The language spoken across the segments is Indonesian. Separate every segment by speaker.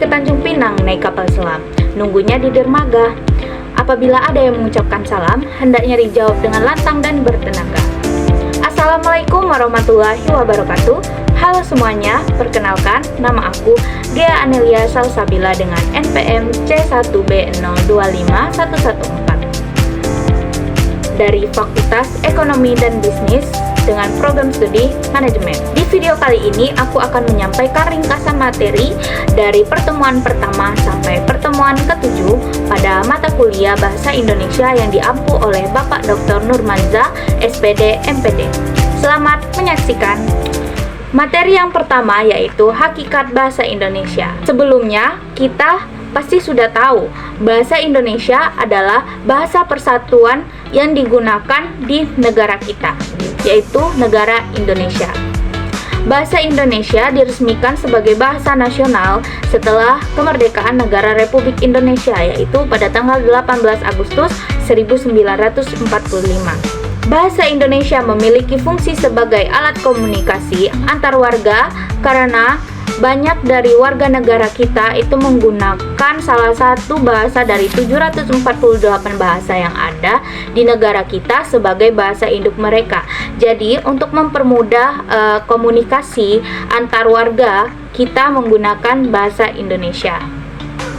Speaker 1: ke Tanjung Pinang naik kapal selam, nunggunya di dermaga. Apabila ada yang mengucapkan salam, hendaknya dijawab dengan lantang dan bertenaga. Assalamualaikum warahmatullahi wabarakatuh. Halo semuanya, perkenalkan nama aku Gea Anelia Salsabila dengan NPM C1B025114 dari Fakultas Ekonomi dan Bisnis dengan program studi manajemen. Di video kali ini aku akan menyampaikan ringkasan materi dari pertemuan pertama sampai pertemuan ke-7 pada mata kuliah Bahasa Indonesia yang diampu oleh Bapak Dr. Nurmanza, SPD, MPD. Selamat menyaksikan. Materi yang pertama yaitu Hakikat Bahasa Indonesia. Sebelumnya, kita pasti sudah tahu bahasa Indonesia adalah bahasa persatuan yang digunakan di negara kita, yaitu negara Indonesia. Bahasa Indonesia diresmikan sebagai bahasa nasional setelah kemerdekaan negara Republik Indonesia, yaitu pada tanggal 18 Agustus 1945. Bahasa Indonesia memiliki fungsi sebagai alat komunikasi antar warga karena banyak dari warga negara kita itu menggunakan salah satu bahasa dari 748 bahasa yang ada di negara kita sebagai bahasa induk mereka. Jadi untuk mempermudah komunikasi antar warga, kita menggunakan bahasa Indonesia.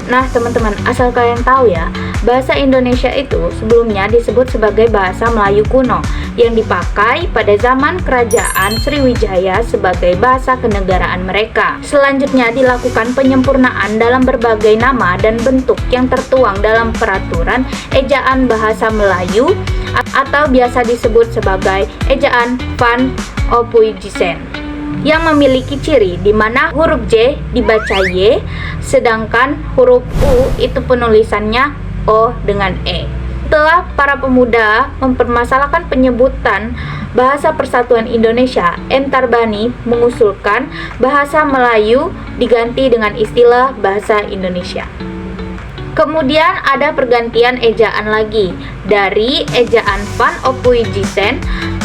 Speaker 1: Nah teman-teman, asal kalian tahu ya, bahasa Indonesia itu sebelumnya disebut sebagai bahasa Melayu kuno yang dipakai pada zaman Kerajaan Sriwijaya sebagai bahasa kenegaraan mereka. Selanjutnya dilakukan penyempurnaan dalam berbagai nama dan bentuk yang tertuang dalam peraturan ejaan bahasa Melayu atau biasa disebut sebagai ejaan Van Ophuijsen, yang memiliki ciri di mana huruf J dibaca Y, sedangkan huruf U itu penulisannya O dengan E. Setelah para pemuda mempermasalahkan penyebutan Bahasa Persatuan Indonesia, M. Tarbani mengusulkan bahasa Melayu diganti dengan istilah Bahasa Indonesia. Kemudian ada pergantian ejaan lagi dari ejaan Van Ophuijsen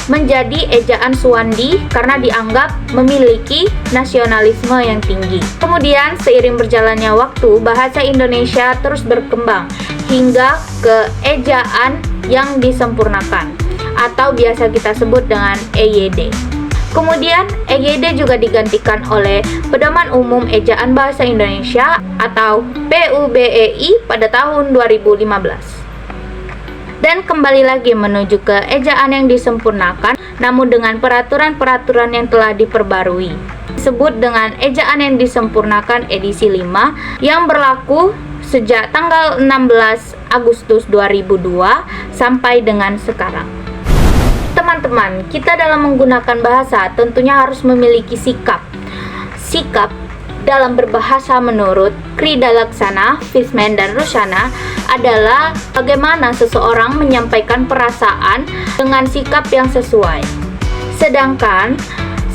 Speaker 1: menjadi ejaan Suwandi karena dianggap memiliki nasionalisme yang tinggi. Kemudian seiring berjalannya waktu, bahasa Indonesia terus berkembang hingga ke ejaan yang disempurnakan atau biasa kita sebut dengan EYD. Kemudian EYD juga digantikan oleh Pedoman Umum Ejaan Bahasa Indonesia atau PUBEI pada tahun 2015. Dan kembali lagi menuju ke ejaan yang disempurnakan namun dengan peraturan-peraturan yang telah diperbarui. Disebut dengan ejaan yang disempurnakan edisi 5 yang berlaku sejak tanggal 16 Agustus 2002 sampai dengan sekarang. Teman-teman, kita dalam menggunakan bahasa tentunya harus memiliki sikap. Sikap dalam berbahasa menurut Krida Laksana, Fishman, dan Rusana adalah bagaimana seseorang menyampaikan perasaan dengan sikap yang sesuai. Sedangkan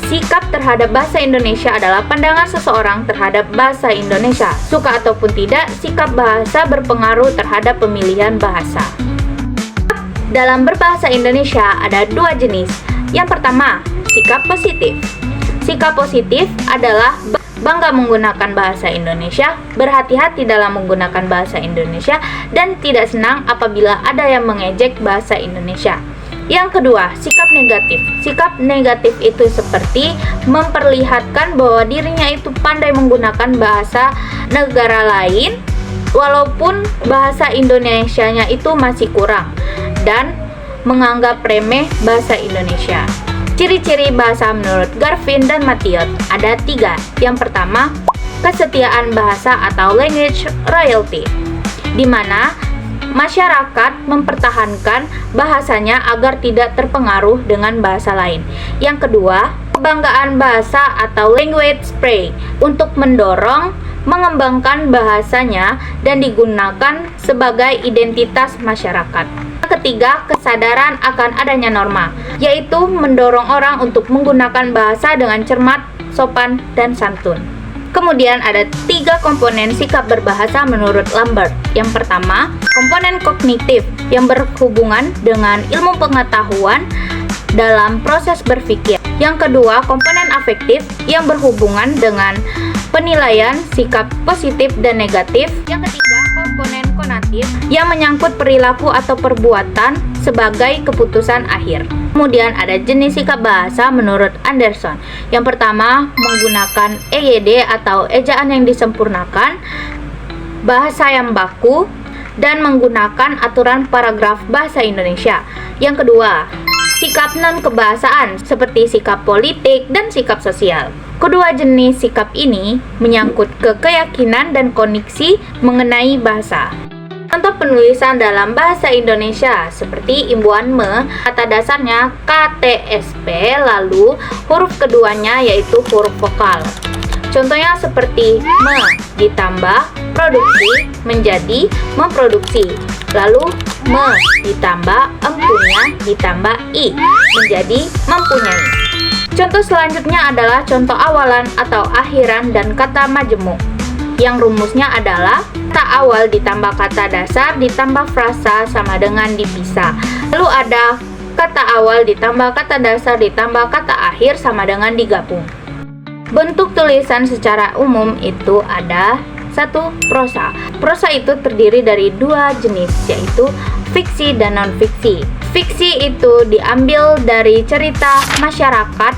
Speaker 1: sikap terhadap bahasa Indonesia adalah pandangan seseorang terhadap bahasa Indonesia. Suka ataupun tidak, sikap bahasa berpengaruh terhadap pemilihan bahasa. Dalam berbahasa Indonesia ada dua jenis. Yang pertama, sikap positif. Sikap positif adalah bangga menggunakan bahasa Indonesia, berhati-hati dalam menggunakan bahasa Indonesia, dan tidak senang apabila ada yang mengejek bahasa Indonesia. Yang kedua, sikap negatif. Sikap negatif itu seperti memperlihatkan bahwa dirinya itu pandai menggunakan bahasa negara lain, walaupun bahasa Indonesianya itu masih kurang, dan menganggap remeh bahasa Indonesia. Ciri-ciri bahasa menurut Garvin dan Mathiot ada 3. Yang pertama, kesetiaan bahasa atau language royalty, di mana masyarakat mempertahankan bahasanya agar tidak terpengaruh dengan bahasa lain. Yang kedua, kebanggaan bahasa atau language pride, untuk mendorong mengembangkan bahasanya dan digunakan sebagai identitas masyarakat. Yang ketiga, kesadaran akan adanya norma, yaitu mendorong orang untuk menggunakan bahasa dengan cermat, sopan, dan santun. Kemudian ada 3 komponen sikap berbahasa menurut Lambert. Yang pertama, komponen kognitif yang berhubungan dengan ilmu pengetahuan dalam proses berpikir. Yang kedua, komponen afektif yang berhubungan dengan penilaian sikap positif dan negatif. Yang ketiga, komponen konatif yang menyangkut perilaku atau perbuatan sebagai keputusan akhir. Kemudian ada jenis sikap bahasa menurut Anderson. Yang pertama, menggunakan EYD atau ejaan yang disempurnakan, bahasa yang baku, dan menggunakan aturan paragraf bahasa Indonesia. Yang kedua, sikap non-kebahasaan seperti sikap politik dan sikap sosial. Kedua jenis sikap ini menyangkut ke keyakinan dan koneksi mengenai bahasa. Contoh penulisan dalam bahasa Indonesia seperti imbuhan me, kata dasarnya KTSP, lalu huruf keduanya yaitu huruf vokal. Contohnya seperti me ditambah produksi menjadi memproduksi, lalu me ditambah empunya ditambah i menjadi mempunyai. Contoh selanjutnya adalah contoh awalan atau akhiran dan kata majemuk, yang rumusnya adalah kata awal ditambah kata dasar ditambah frasa sama dengan dipisah. Lalu ada kata awal ditambah kata dasar ditambah kata akhir sama dengan digabung. Bentuk tulisan secara umum itu ada 1. Prosa. Prosa itu terdiri dari 2 jenis, yaitu fiksi dan non-fiksi. Fiksi itu diambil dari cerita masyarakat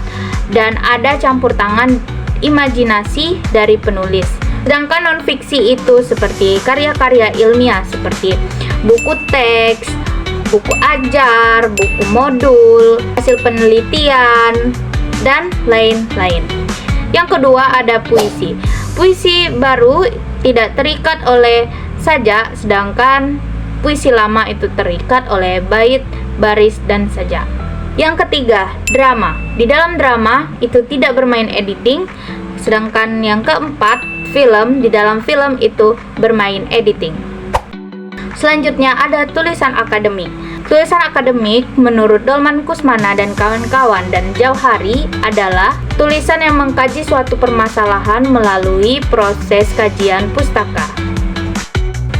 Speaker 1: dan ada campur tangan imajinasi dari penulis. Sedangkan non-fiksi itu seperti karya-karya ilmiah seperti buku teks, buku ajar, buku modul, hasil penelitian, dan lain-lain. Yang kedua ada puisi. Puisi baru tidak terikat oleh sajak, sedangkan puisi lama itu terikat oleh bait, baris, dan sajak. Yang ketiga, drama. Di dalam drama itu tidak bermain editing, sedangkan yang keempat, film. Di dalam film itu bermain editing. Selanjutnya ada tulisan akademik. Tulisan akademik menurut Dolman Kusmana dan kawan-kawan dan Jauhari adalah tulisan yang mengkaji suatu permasalahan melalui proses kajian pustaka.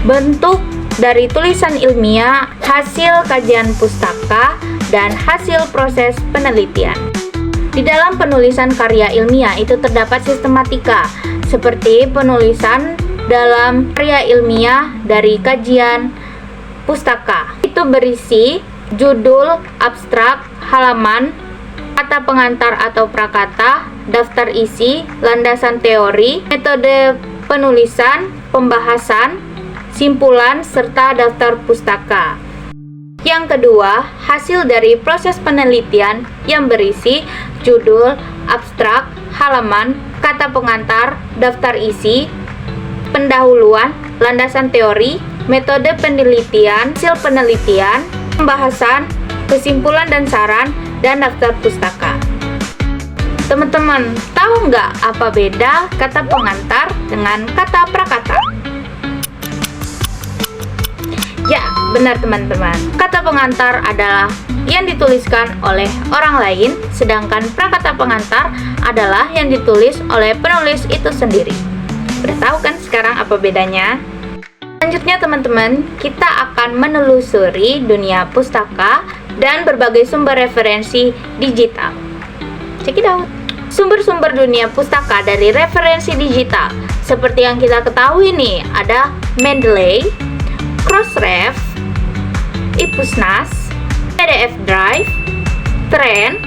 Speaker 1: Bentuk dari tulisan ilmiah, hasil kajian pustaka, dan hasil proses penelitian. Di dalam penulisan karya ilmiah itu terdapat sistematika, seperti penulisan dalam karya ilmiah dari kajian pustaka. Itu berisi judul, abstrak, halaman, kata pengantar atau prakata, daftar isi, landasan teori, metode penulisan, pembahasan, simpulan, serta daftar pustaka. Yang kedua, hasil dari proses penelitian yang berisi judul, abstrak, halaman, kata pengantar, daftar isi, pendahuluan, landasan teori, metode penelitian, hasil penelitian, pembahasan, kesimpulan dan saran, dan daftar pustaka. Teman-teman, tahu nggak apa beda kata pengantar dengan kata prakata? Ya, benar teman-teman. Kata pengantar adalah yang dituliskan oleh orang lain, sedangkan prakata pengantar adalah yang ditulis oleh penulis itu sendiri. Udah tahu kan sekarang apa bedanya? Selanjutnya teman-teman, kita akan menelusuri dunia pustaka dan berbagai sumber referensi digital. Check it out. Sumber-sumber dunia pustaka dari referensi digital. Seperti yang kita ketahui nih, ada Mendeley, Crossref, Ipusnas, PDF Drive, Trend,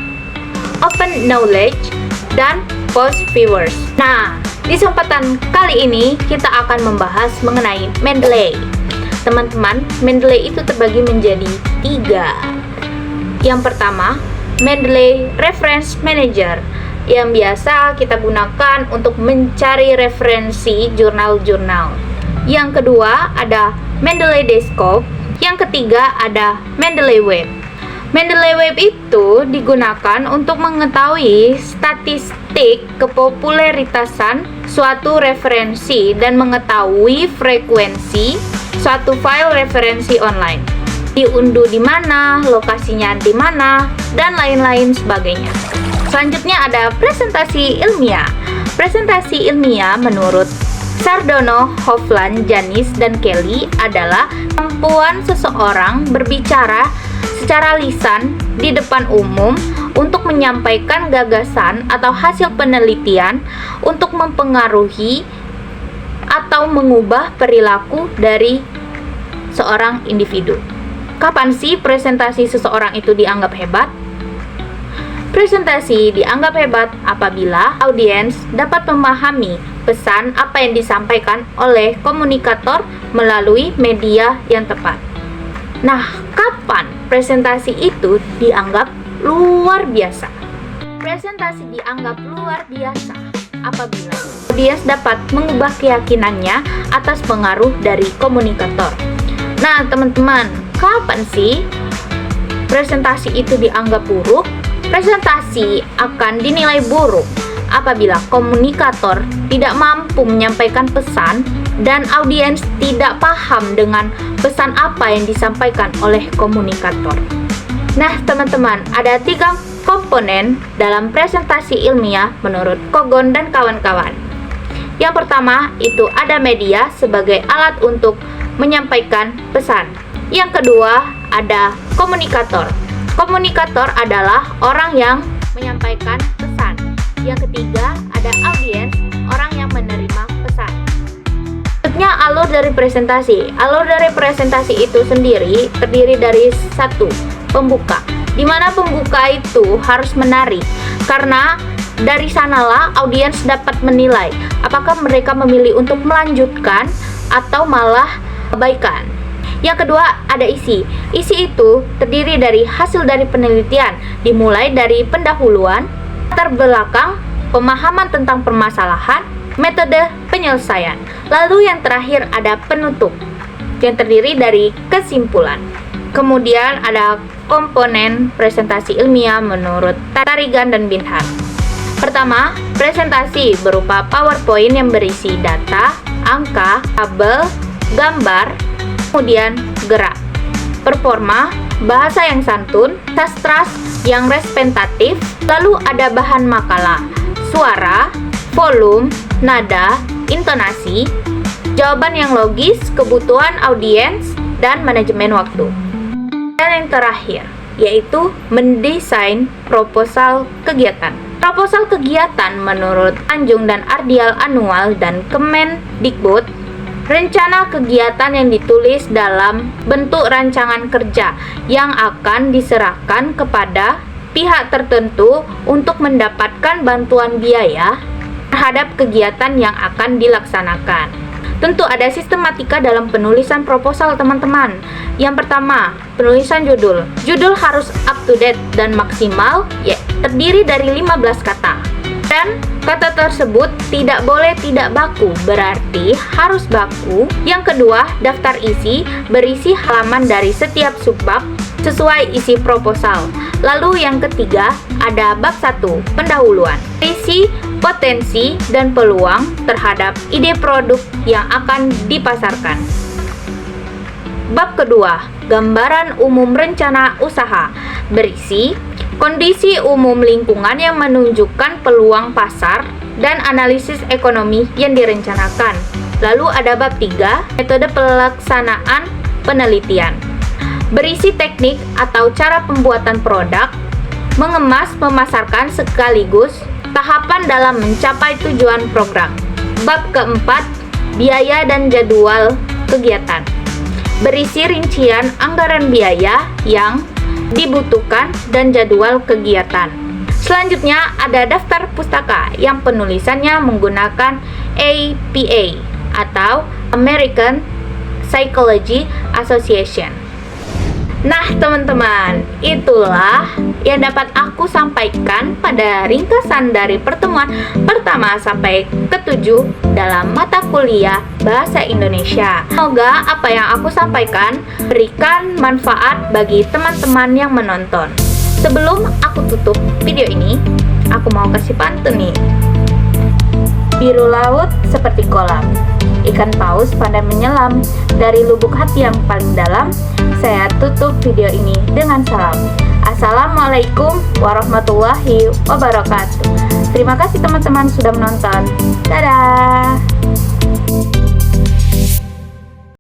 Speaker 1: Open Knowledge, dan Post Viewers. Nah, di kesempatan kali ini kita akan membahas mengenai Mendeley. Teman-teman, Mendeley itu terbagi menjadi 3. Yang pertama, Mendeley Reference Manager, yang biasa kita gunakan untuk mencari referensi jurnal-jurnal. Yang kedua ada Mendeley Desktop. Yang ketiga ada Mendeley Web. Mendeley Web itu digunakan untuk mengetahui statistik kepopuleritasan suatu referensi dan mengetahui frekuensi suatu file referensi online. Diunduh di mana, lokasinya di mana, dan lain-lain sebagainya. Selanjutnya ada presentasi ilmiah. Presentasi ilmiah menurut Sardono, Hofland, Janis, dan Kelly adalah kemampuan seseorang berbicara secara lisan di depan umum untuk menyampaikan gagasan atau hasil penelitian untuk mempengaruhi atau mengubah perilaku dari seorang individu. Kapan sih presentasi seseorang itu dianggap hebat? Presentasi dianggap hebat apabila audiens dapat memahami pesan apa yang disampaikan oleh komunikator melalui media yang tepat. Nah, kapan presentasi itu dianggap luar biasa? Presentasi dianggap luar biasa apabila audiens dapat mengubah keyakinannya atas pengaruh dari komunikator. Nah, teman-teman, kapan sih presentasi itu dianggap buruk? Presentasi akan dinilai buruk apabila komunikator tidak mampu menyampaikan pesan dan audiens tidak paham dengan pesan apa yang disampaikan oleh komunikator. Nah, teman-teman, ada 3 komponen dalam presentasi ilmiah menurut Kogon dan kawan-kawan. Yang pertama, itu ada media sebagai alat untuk menyampaikan pesan. Yang kedua, ada komunikator. Komunikator adalah orang yang menyampaikan pesan. Yang ketiga, ada audiens, orang yang menerima pesan. Selanjutnya, alur dari presentasi. Alur dari presentasi itu sendiri terdiri dari 1. Pembuka, di mana pembuka itu harus menarik, karena dari sanalah audiens dapat menilai apakah mereka memilih untuk melanjutkan atau malah abaikan. Yang kedua, ada isi. Isi itu terdiri dari hasil dari penelitian, dimulai dari pendahuluan, latar belakang, pemahaman tentang permasalahan, metode penyelesaian. Lalu yang terakhir ada penutup, yang terdiri dari kesimpulan. Kemudian ada komponen presentasi ilmiah menurut Tarigan dan Binhar. Pertama, presentasi berupa PowerPoint yang berisi data, angka, tabel, gambar, kemudian gerak. Performa, bahasa yang santun, sastra yang representatif, lalu ada bahan makalah, suara, volume, nada, intonasi, jawaban yang logis, kebutuhan audiens, dan manajemen waktu. Dan yang terakhir, yaitu mendesain proposal kegiatan. Proposal kegiatan menurut Tanjung dan Ardial Anual dan Kemendikbud, rencana kegiatan yang ditulis dalam bentuk rancangan kerja yang akan diserahkan kepada pihak tertentu untuk mendapatkan bantuan biaya terhadap kegiatan yang akan dilaksanakan. Tentu ada sistematika dalam penulisan proposal, teman-teman. Yang pertama, penulisan judul. Judul harus up to date dan maksimal, terdiri dari 15 kata. Dan kata tersebut tidak boleh tidak baku, berarti harus baku. Yang kedua, daftar isi, berisi halaman dari setiap subbab sesuai isi proposal. Lalu yang ketiga, ada bab 1, pendahuluan. Isi potensi dan peluang terhadap ide produk yang akan dipasarkan. Bab kedua, gambaran umum rencana usaha, berisi kondisi umum lingkungan yang menunjukkan peluang pasar dan analisis ekonomi yang direncanakan. Lalu ada bab 3, metode pelaksanaan penelitian, berisi teknik atau cara pembuatan produk, mengemas, memasarkan sekaligus tahapan dalam mencapai tujuan program. Bab keempat, biaya dan jadwal kegiatan, berisi rincian anggaran biaya yang dibutuhkan dan jadwal kegiatan. Selanjutnya ada daftar pustaka yang penulisannya menggunakan APA atau American Psychology Association. Nah, teman-teman, itulah yang dapat aku sampaikan pada ringkasan dari pertemuan pertama sampai ke-7 dalam mata kuliah Bahasa Indonesia. Semoga apa yang aku sampaikan berikan manfaat bagi teman-teman yang menonton. Sebelum aku tutup video ini, aku mau kasih pantun nih. Biru laut seperti kolam, ikan paus pandai menyelam. Dari lubuk hati yang paling dalam, saya tutup video ini dengan salam. Assalamualaikum warahmatullahi wabarakatuh. Terima kasih teman-teman sudah menonton. Dadah.